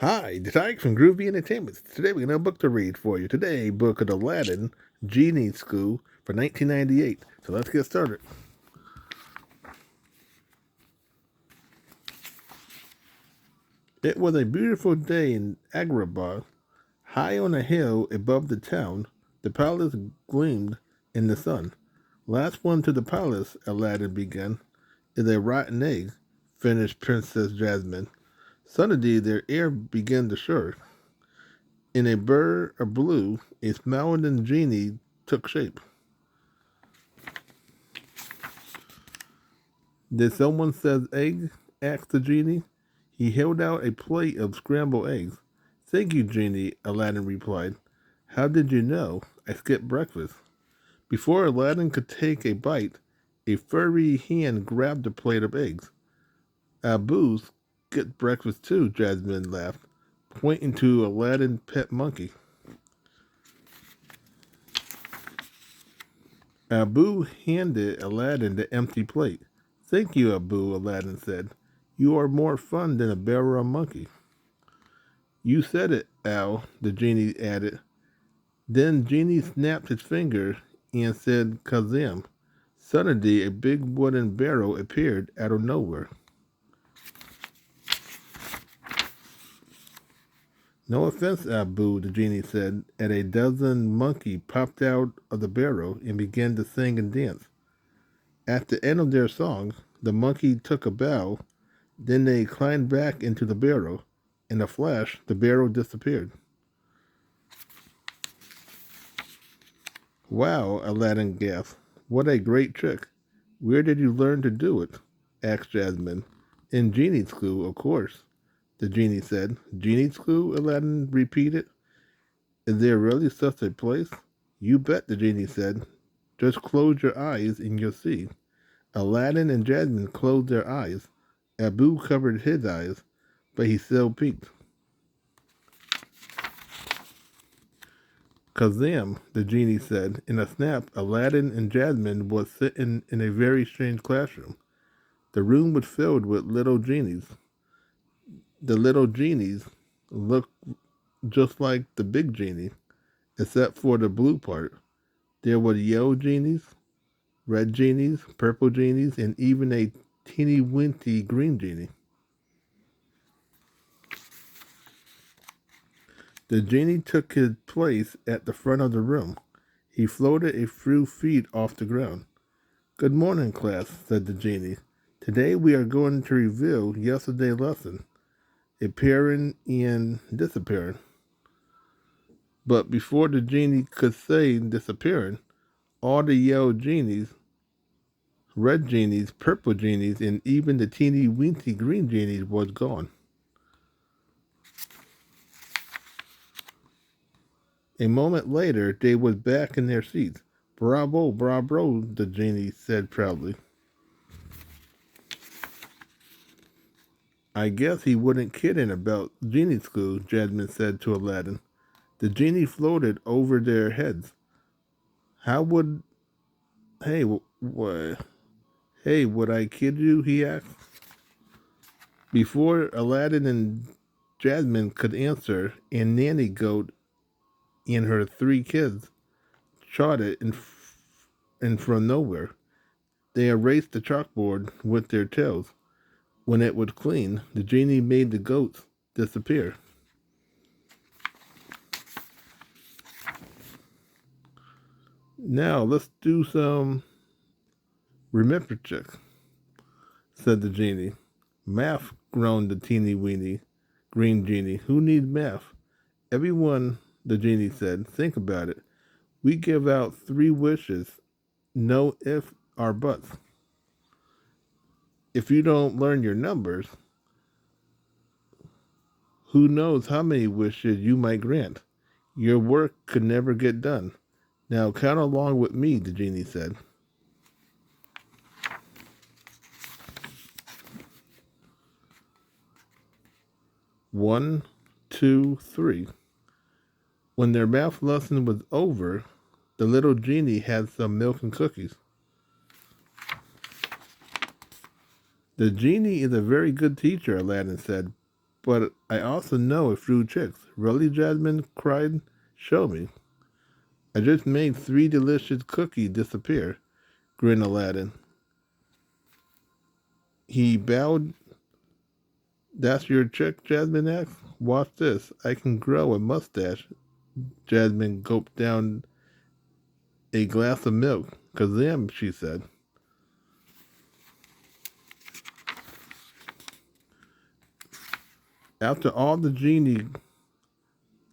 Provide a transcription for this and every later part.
Hi, the Tyke from Groovy Entertainment. Today we got a book to read for you. Today, book of Aladdin, Genie School for 1998. So let's get started. It was a beautiful day in Agrabah. High on a hill above the town, the palace gleamed in the sun. Last one to the palace, Aladdin began, is a rotten egg, finished Princess Jasmine. Suddenly their air began to stir. In a bird of blue, a smiling genie took shape. Did someone says egg? Asked the genie. He held out a plate of scrambled eggs. Thank you, genie, Aladdin replied. How did you know? I skipped breakfast. Before Aladdin could take a bite, a furry hand grabbed a plate of eggs. Abu skipped breakfast too, Jasmine laughed, pointing to Aladdin's pet monkey. Abu handed Aladdin the empty plate. Thank you, Abu, Aladdin said. You are more fun than a barrel monkey. You said it, Al, the genie added. Then Genie snapped his finger and said Kazam. Suddenly, a big wooden barrel appeared out of nowhere. No offense, Abu, the genie said, as a dozen monkeys popped out of the barrel and began to sing and dance. At the end of their song, the monkey took a bow. Then they climbed back into the barrel. In a flash, the barrel disappeared. Wow, Aladdin gasped. What a great trick. Where did you learn to do it? Asked Jasmine. In Genie School, of course, the genie said. Genie School? Aladdin repeated. Is there really such a place? You bet, the genie said. Just close your eyes and you'll see. Aladdin and Jasmine closed their eyes. Abu covered his eyes, but he still peeked. Kazam, the genie said. In a snap, Aladdin and Jasmine was sitting in a very strange classroom. The room was filled with little genies. The little genies looked just like the big genie, except for the blue part. There were yellow genies, red genies, purple genies, and even a teeny weeny green genie. The genie took his place at the front of the room. He floated a few feet off the ground. Good morning, class, said the genie. Today we are going to review yesterday's lesson, appearing and disappearing. But before the genie could say disappearing, all the yellow genies, red genies, purple genies, and even the teeny weeny green genies was gone. A moment later, they was back in their seats. Bravo, bravo, the genie said proudly. I guess he wasn't kidding about genie school, Jasmine said to Aladdin. The genie floated over their heads. How would... Hey, Hey, would I kid you? He asked. Before Aladdin and Jasmine could answer, and Nanny Goat and her three kids trotted in from nowhere. They erased the chalkboard with their tails. When it was clean, the genie made the goats disappear. Now let's do some remember check, said the genie. Math, groaned the teeny weeny green genie. Who needs math? Everyone, the genie said. Think about it. We give out three wishes, no if or buts. If you don't learn your numbers, who knows how many wishes you might grant? Your work could never get done. Now count along with me, the genie said. 1, 2, 3. When their math lesson was over, the little genie had some milk and cookies. The genie is a very good teacher, Aladdin said. But I also know a few tricks. Really, Jasmine cried. Show me. I just made 3 delicious cookies disappear, grinned Aladdin. He bowed. That's your trick, Jasmine asked. Watch this. I can grow a mustache. Jasmine gulped down a glass of milk. Kazam, she said. After all, the genie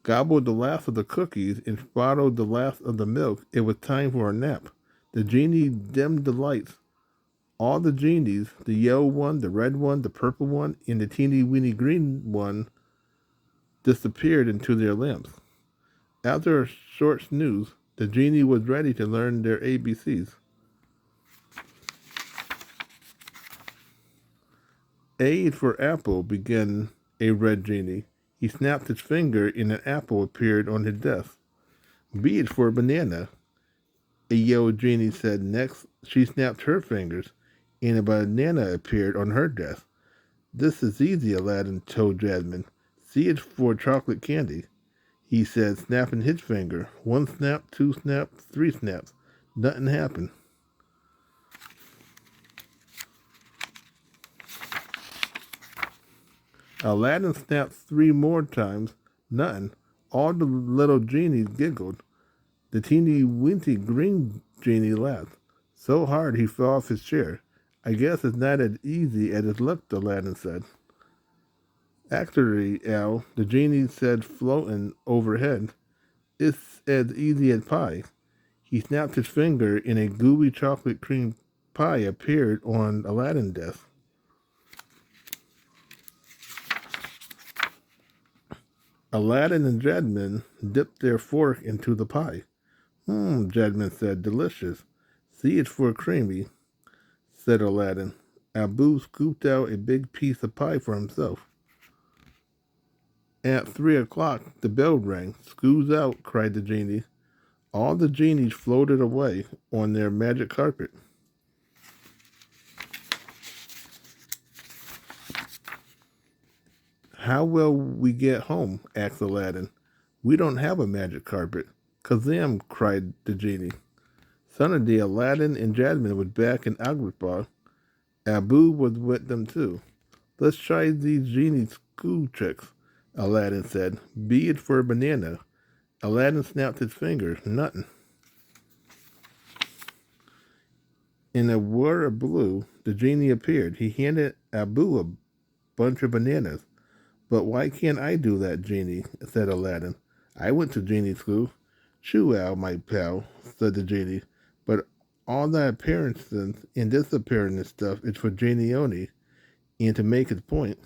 gobbled the last of the cookies and swallowed the last of the milk. It was time for a nap. The genie dimmed the lights. All the genies, the yellow one, the red one, the purple one, and the teeny weeny green one, disappeared into their lamps. After a short snooze, the genie was ready to learn their ABCs. A is for apple, began a red genie. He snapped his finger and an apple appeared on his desk. B is for banana, a yellow genie said next. She snapped her fingers and a banana appeared on her desk. This is easy, Aladdin told Jasmine. C is for chocolate candy, he said, snapping his finger. 1 snap, 2 snaps, 3 snaps. Nothing happened. Aladdin snapped 3 more times. Nothing. All the little genies giggled. The teeny weeny green genie laughed so hard he fell off his chair. I guess it's not as easy as it looked, Aladdin said. Actually, Al, the genie said, floating overhead, it's as easy as pie. He snapped his finger and a gooey chocolate cream pie appeared on Aladdin's desk. Aladdin and Jasmine dipped their fork into the pie. Jasmine said, delicious. See, it's for creamy, said Aladdin. Abu scooped out a big piece of pie for himself. At 3 o'clock, the bell rang. School's out, cried the genie. All the genies floated away on their magic carpet. How will we get home? Asked Aladdin. We don't have a magic carpet. Kazam, cried the genie. Suddenly, Aladdin and Jasmine was back in Agrabah. Abu was with them too. Let's try these genie school tricks, Aladdin said. B is for banana. Aladdin snapped his finger. Nothing. In a whir of blue, the genie appeared. He handed Abu a bunch of bananas. But why can't I do that, Genie? Said Aladdin. I went to genie school. Shoo, Al, my pal, said the genie. But all that appearances and disappearing and stuff is for Genie only. And to make his point,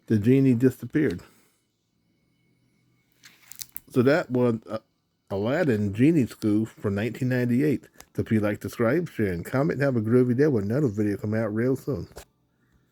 the genie disappeared. So that was Aladdin Genie School from 1998. So if you like, subscribe, share, and comment, have a groovy day with another video come out real soon.